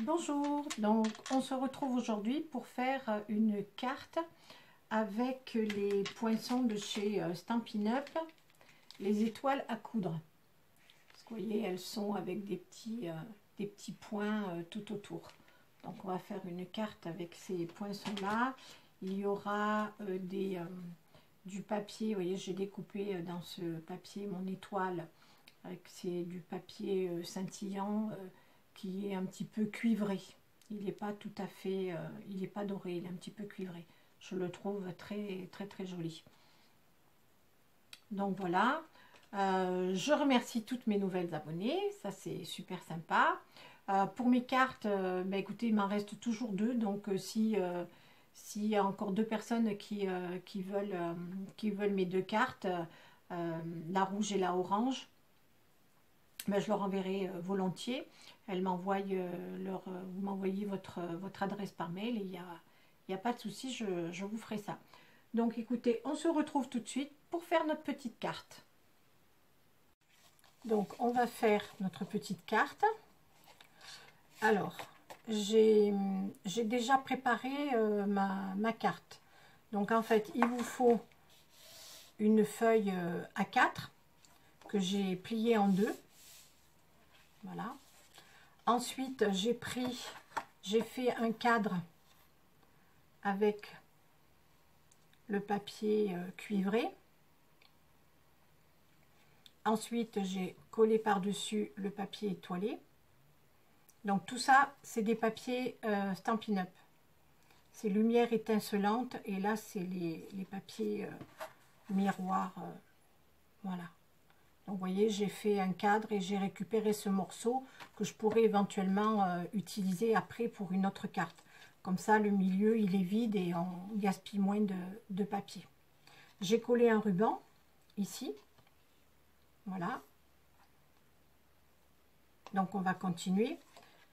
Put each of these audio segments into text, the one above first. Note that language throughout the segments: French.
Bonjour, donc on se retrouve aujourd'hui pour faire une carte avec les poinçons de chez Stampin' Up, les étoiles à coudre. Vous voyez, elles sont avec des petits points tout autour. Donc on va faire une carte avec ces poinçons-là. Il y aura du papier, vous voyez, j'ai découpé dans ce papier mon étoile. C'est du papier scintillant qui est un petit peu cuivré. Il n'est pas tout à fait, il n'est pas doré, il est un petit peu cuivré. Je le trouve très très très joli. Donc voilà, je remercie toutes mes nouvelles abonnées, ça c'est super sympa. Pour mes cartes, écoutez, il m'en reste toujours deux, donc s'il y a encore deux personnes qui veulent mes deux cartes, la rouge et la orange, je leur enverrai volontiers. Elles m'envoient vous m'envoyez votre adresse par mail et il n'y a pas de souci, je vous ferai ça. Donc écoutez, on se retrouve tout de suite pour faire notre petite carte. Donc on va faire notre petite carte. Alors, j'ai déjà préparé ma carte. Donc en fait, il vous faut une feuille A4 que j'ai pliée en deux. Voilà. Ensuite, j'ai fait un cadre avec le papier cuivré. Ensuite, j'ai collé par-dessus le papier étoilé. Donc tout ça, c'est des papiers Stampin' Up. C'est lumière étincelante et là, c'est les papiers miroirs. Voilà. Donc, vous voyez, j'ai fait un cadre et j'ai récupéré ce morceau que je pourrais éventuellement utiliser après pour une autre carte. Comme ça, le milieu, il est vide et on gaspille moins de papier. J'ai collé un ruban ici. Voilà. Donc, on va continuer.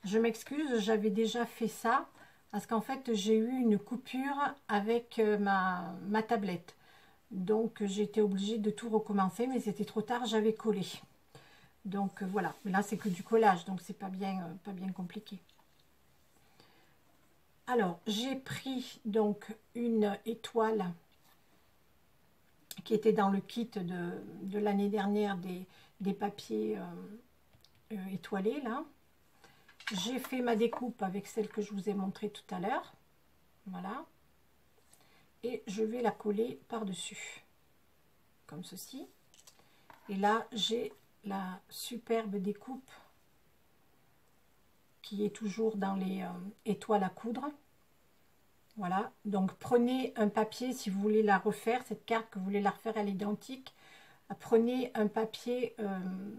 Je m'excuse, j'avais déjà fait ça parce qu'en fait, j'ai eu une coupure avec ma tablette. Donc j'étais obligée de tout recommencer, mais c'était trop tard, j'avais collé. Donc voilà, mais là c'est que du collage, donc c'est pas bien compliqué. Alors j'ai pris donc une étoile qui était dans le kit de l'année dernière des papiers étoilés là. J'ai fait ma découpe avec celle que je vous ai montré tout à l'heure. Voilà. Et je vais la coller par-dessus, comme ceci. Et là, j'ai la superbe découpe qui est toujours dans les étoiles à coudre. Voilà, donc prenez un papier si vous voulez la refaire, cette carte que vous voulez la refaire à l'identique. Prenez un papier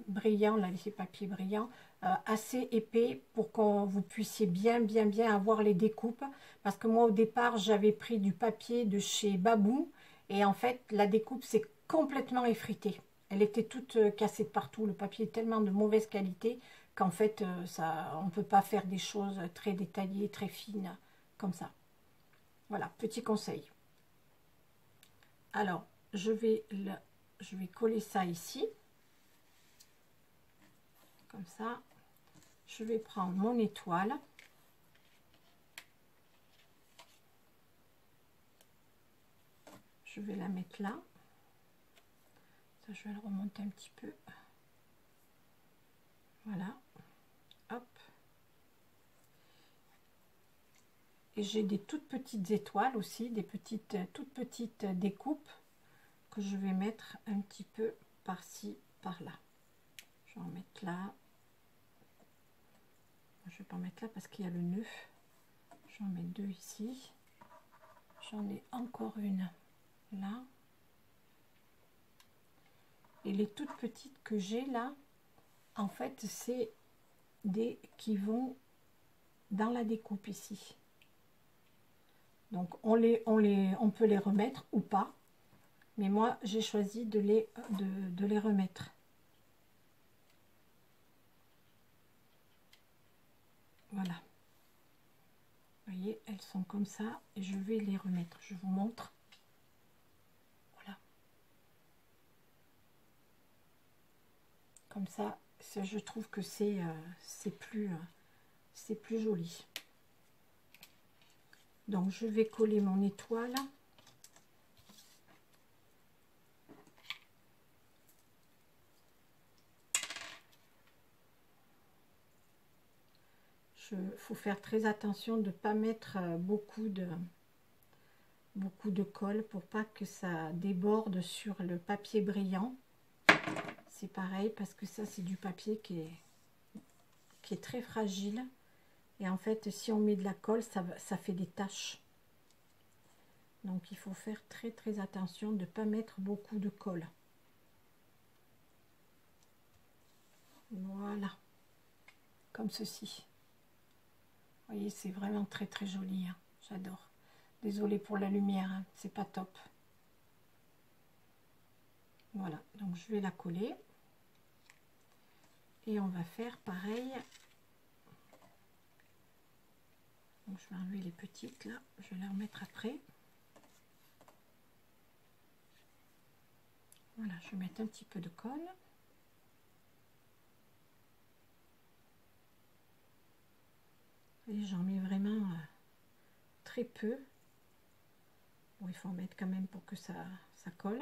brillant, là, ces papiers brillants, assez épais pour que vous puissiez bien avoir les découpes. Parce que moi, au départ, j'avais pris du papier de chez Babou. Et en fait, la découpe s'est complètement effritée. Elle était toute cassée de partout. Le papier est tellement de mauvaise qualité qu'en fait, on ne peut pas faire des choses très détaillées, très fines, comme ça. Voilà, petit conseil. Alors, je vais coller ça ici. Comme ça. Je vais prendre mon étoile. Je vais la mettre là. Ça, je vais le remonter un petit peu. Voilà. Hop. Et j'ai des toutes petites étoiles aussi, des toutes petites découpes que je vais mettre un petit peu par-ci, par-là. Je vais en mettre là. Je ne vais pas en mettre là parce qu'il y a le nœud. Je vais en mettre deux ici. J'en ai encore une là. Et les toutes petites que j'ai là, en fait, c'est des qui vont dans la découpe ici. Donc, on peut les remettre ou pas. Mais moi, j'ai choisi de les remettre. Voilà. Vous voyez, elles sont comme ça. Et je vais les remettre. Je vous montre. Voilà. Comme ça, je trouve que c'est plus c'est plus joli. Donc je vais coller mon étoile. Il faut faire très attention de ne pas mettre beaucoup de colle pour pas que ça déborde sur le papier brillant. C'est pareil parce que ça c'est du papier qui est très fragile. Et en fait, si on met de la colle, ça fait des taches. Donc, il faut faire très très attention de ne pas mettre beaucoup de colle. Voilà. Comme ceci. Vous voyez, c'est vraiment très très joli. Hein. J'adore. Désolée pour la lumière, hein. C'est pas top. Voilà. Donc, je vais la coller. Et on va faire pareil. Donc, je vais enlever les petites là. Je vais les remettre après. Voilà, je vais mettre un petit peu de colle. Et j'en mets vraiment très peu. Bon, il faut en mettre quand même pour que ça colle.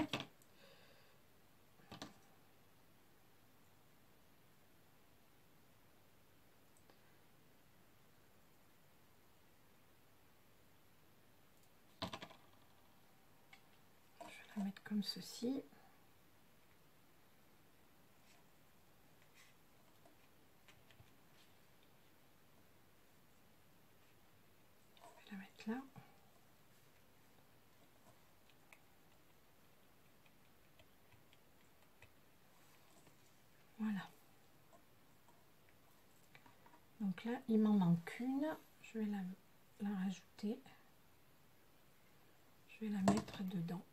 Je vais la mettre comme ceci. Je vais la mettre là. Voilà. Donc là, il m'en manque une. Je vais la rajouter. Je vais la mettre dedans.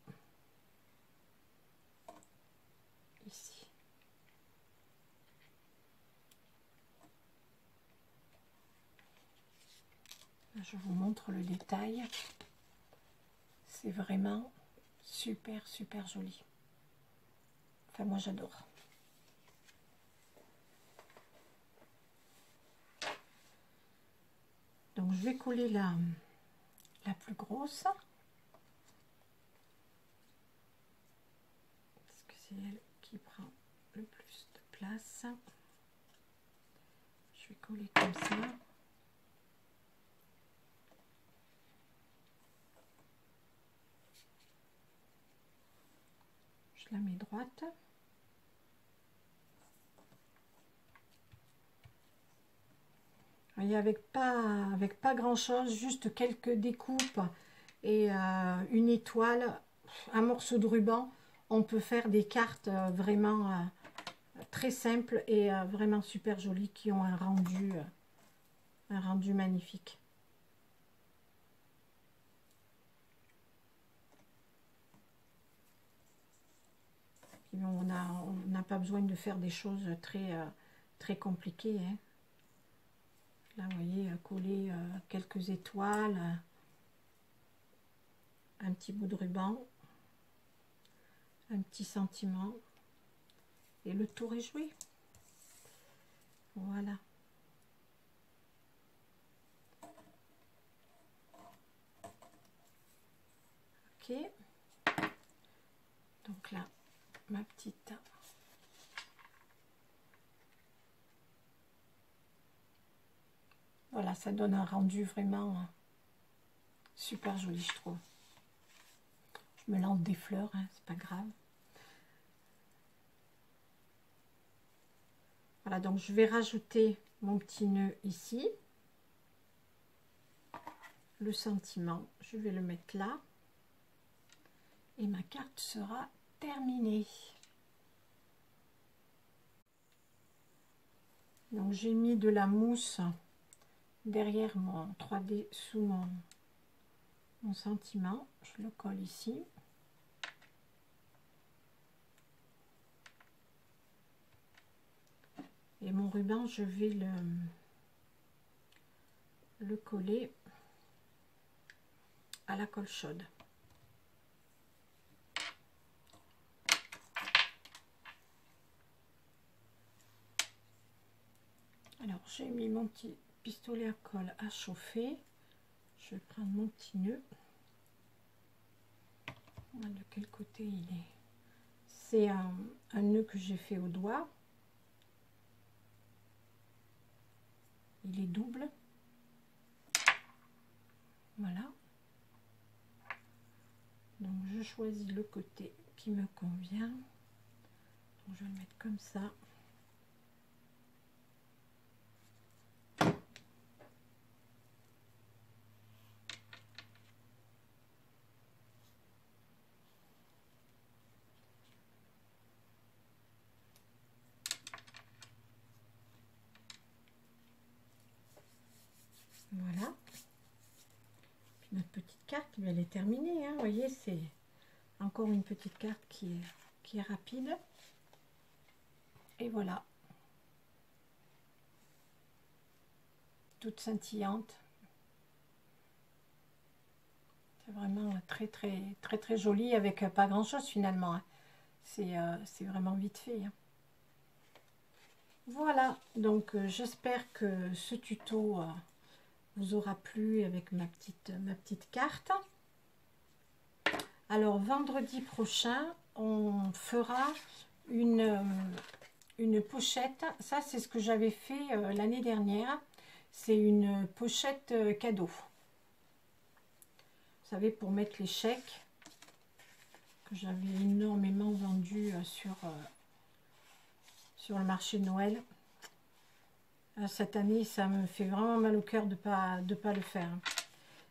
Ici. Là, je vous montre le détail. C'est vraiment super, super joli. Enfin, moi, j'adore. Donc, je vais coller la plus grosse. Parce que c'est elle qui prend le plus de place. Je vais coller comme ça. Je la mets droite. Et avec pas grand chose, juste quelques découpes et une étoile, un morceau de ruban, on peut faire des cartes vraiment très simples et vraiment super jolies qui ont un rendu magnifique. Et bon, on n'a pas besoin de faire des choses très compliquées. Hein. Là, vous voyez, coller quelques étoiles, un petit bout de ruban, un petit sentiment, et le tour est joué. Voilà. Ok. Donc là, ma petite... Voilà, ça donne un rendu vraiment super joli, je trouve. Je me lance des fleurs, hein, c'est pas grave. Voilà, donc je vais rajouter mon petit nœud ici. Le sentiment, je vais le mettre là. Et ma carte sera terminée. Donc j'ai mis de la mousse derrière mon 3D sous mon sentiment. Je le colle ici. Et mon ruban, je vais le coller à la colle chaude. Alors, j'ai mis mon petit pistolet à colle à chauffer. Je vais prendre mon petit nœud. De quel côté il est? C'est un nœud que j'ai fait au doigt. Il est double. Voilà. Donc je choisis le côté qui me convient. Donc, je vais le mettre comme ça. Voilà. Puis notre petite carte, elle est terminée. Hein. Vous voyez, c'est encore une petite carte qui est rapide. Et voilà. Toute scintillante. C'est vraiment très joli avec pas grand chose finalement. Hein. C'est vraiment vite fait. Hein. Voilà, donc j'espère que ce tuto vous aura plu avec ma petite carte. Alors vendredi prochain, on fera une pochette. Ça, c'est ce que j'avais fait l'année dernière. C'est une pochette cadeau. Vous savez, pour mettre les chèques, que j'avais énormément vendu sur le marché de Noël. Cette année, ça me fait vraiment mal au cœur de pas le faire.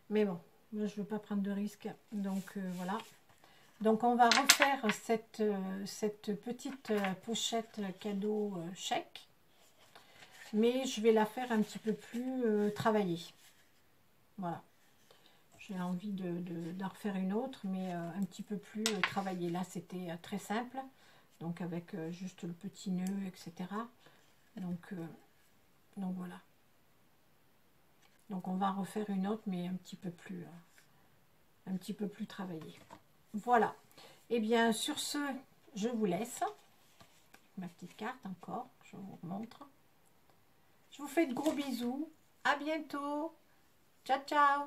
Mais bon, moi, je veux pas prendre de risques. Donc, voilà. Donc, on va refaire cette petite pochette cadeau chèque. Mais je vais la faire un petit peu plus travaillée. Voilà. J'ai envie d'en refaire une autre, mais un petit peu plus travaillée. Là, c'était très simple. Donc, avec juste le petit nœud, etc. Donc voilà. Donc on va refaire une autre, mais un petit peu plus travaillée. Voilà. Et bien sur ce, je vous laisse. Ma petite carte encore, je vous remontre. Je vous fais de gros bisous. À bientôt. Ciao, ciao.